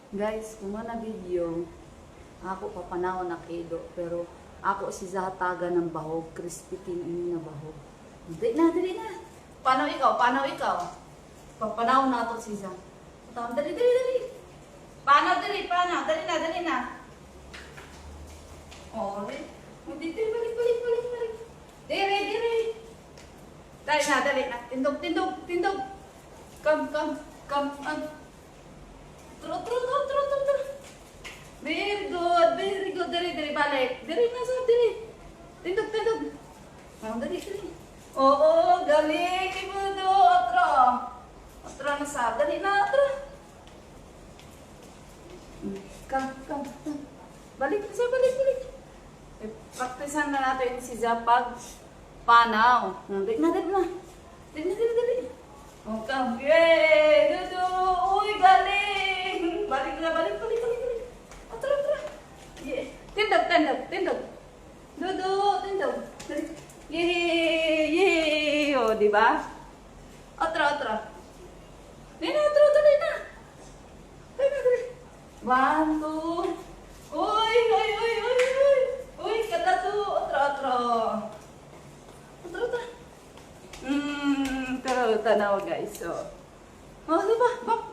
Guys, kung na video, ako papanahon na kido, pero ako si Zataga ng bahog, crispy king ini na bahog. Dili na. Paano ikaw? Papanahon na ito si Zah. Dali. Paano? Dali na. Oh, dali, balik. Diri. Dali na. Tindog. Come. Tro. Very good. Dali, balik. Dali na sa, dali. Tindog. Oh, dali. Oo, galing. Ibudo, Atro na sa, dali na, atro. Come. Balik. Praktisan na natin si Zapag panaw. Dali na. Dali. Oh, come. Yay! Dudu! Uy, galing! Balik. Atro. Yeah. Tindog. Dudu, tindog. Yay! Oh, di ba? Atro. Dali na. Dali. 1, 2. Uy! Katatu. Atro. Tanaw guys. So. Oh, diba? Bak.